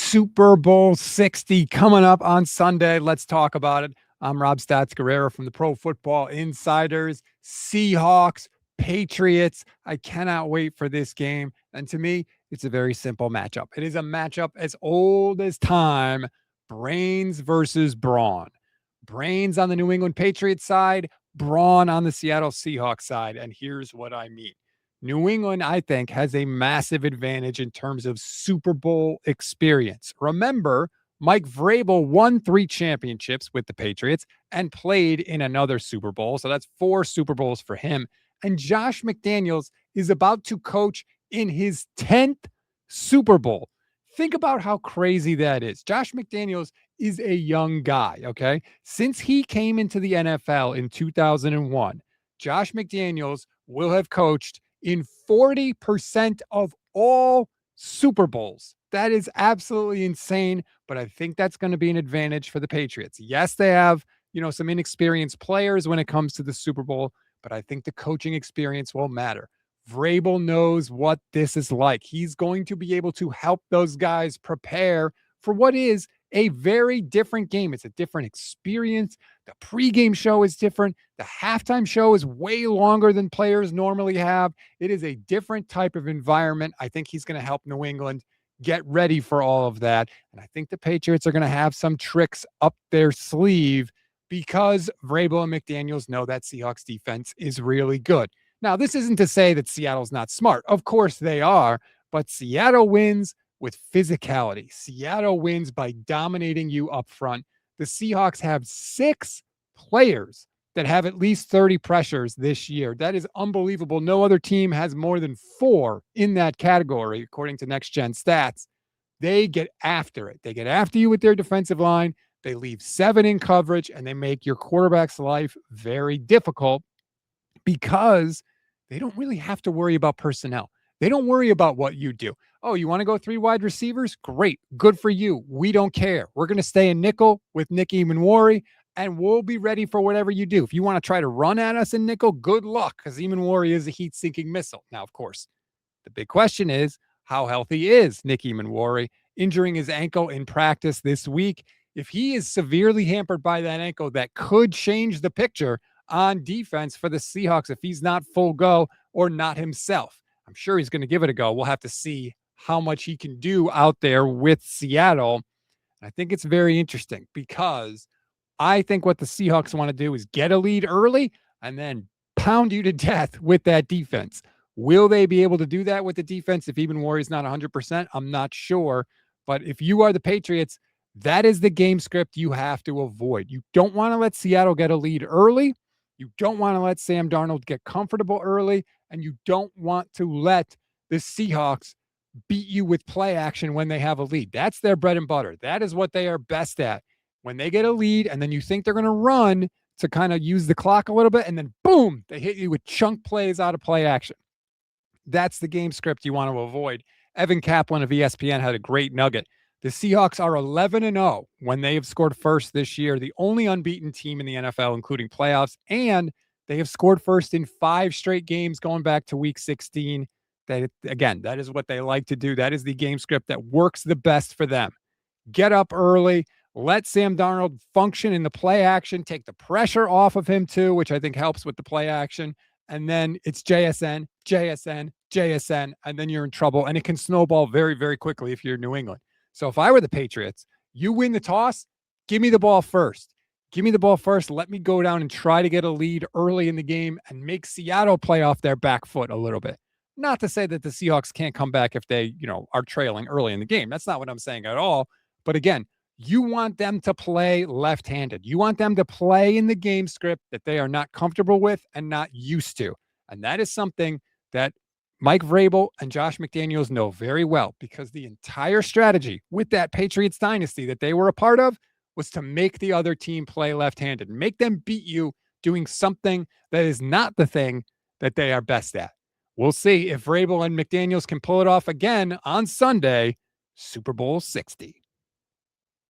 Super Bowl 60 coming up on Sunday. Let's talk about it. I'm Rob Stats Guerrero from the Pro Football Insiders. Seahawks, Patriots. I cannot wait for this game. And to me, it's a very simple matchup. It is a matchup as old as time, brains versus brawn. Brains on the New England Patriots side, brawn on the Seattle Seahawks side. And here's what I mean. New England, I think, has a massive advantage in terms of Super Bowl experience. Remember, Mike Vrabel won 3 championships with the Patriots and played in another Super Bowl. So that's 4 Super Bowls for him. And Josh McDaniels is about to coach in his 10th Super Bowl. Think about how crazy that is. Josh McDaniels is a young guy, okay? Since he came into the NFL in 2001, Josh McDaniels will have coached in 40% of all Super Bowls. That is absolutely insane, but I think that's going to be an advantage for the Patriots. Yes, they have, some inexperienced players when it comes to the Super Bowl, but I think the coaching experience will matter. Vrabel knows what this is like. He's going to be able to help those guys prepare for what is a very different game. It's a different experience. The pregame show is different. The halftime show is way longer than players normally have. It is a different type of environment. I think he's going to help New England get ready for all of that. And I think the Patriots are going to have some tricks up their sleeve because Vrabel and McDaniels know that Seahawks defense is really good. Now, this isn't to say that Seattle's not smart. Of course they are, but Seattle wins with physicality. Seattle wins by dominating you up front. The Seahawks have 6 players that have at least 30 pressures this year. That is unbelievable. No other team has more than 4 in that category, according to Next Gen Stats. They get after it. They get after you with their defensive line. They leave 7 in coverage, and they make your quarterback's life very difficult because they don't really have to worry about personnel. They don't worry about what you do. Oh, you want to go 3 wide receivers? Great. Good for you. We don't care. We're going to stay in nickel with Nick Emanwari, and we'll be ready for whatever you do. If you want to try to run at us in nickel, good luck, because Emanwari is a heat-seeking missile. Now, of course, the big question is, how healthy is Nick Emanwari? Injuring his ankle in practice this week. If he is severely hampered by that ankle, that could change the picture on defense for the Seahawks if he's not full go or not himself. I'm sure he's going to give it a go. We'll have to see how much he can do out there with Seattle. I think it's very interesting because I think what the Seahawks want to do is get a lead early and then pound you to death with that defense. Will they be able to do that with the defense if Emanwari is not 100%? I'm not sure. But if you are the Patriots, that is the game script you have to avoid. You don't want to let Seattle get a lead early. You don't want to let Sam Darnold get comfortable early, and you don't want to let the Seahawks beat you with play action when they have a lead. That's their bread and butter. That is what they are best at. When they get a lead and then you think they're going to run to kind of use the clock a little bit, and then boom, they hit you with chunk plays out of play action. That's the game script you want to avoid. Evan Kaplan of ESPN had a great nugget. The Seahawks are 11-0 when they have scored first this year, the only unbeaten team in the NFL, including playoffs, and they have scored first in 5 straight games going back to week 16. That is what they like to do. That is the game script that works the best for them. Get up early, let Sam Darnold function in the play action, take the pressure off of him too, which I think helps with the play action. And then it's JSN, JSN, JSN, and then you're in trouble. And it can snowball very, very quickly if you're New England. So if I were the Patriots, you win the toss, give me the ball first. Give me the ball first. Let me go down and try to get a lead early in the game and make Seattle play off their back foot a little bit. Not to say that the Seahawks can't come back if they, are trailing early in the game. That's not what I'm saying at all. But again, you want them to play left-handed. You want them to play in the game script that they are not comfortable with and not used to. And that is something that Mike Vrabel and Josh McDaniels know very well, because the entire strategy with that Patriots dynasty that they were a part of was to make the other team play left-handed, make them beat you doing something that is not the thing that they are best at. We'll see if Vrabel and McDaniels can pull it off again on Sunday, Super Bowl 60.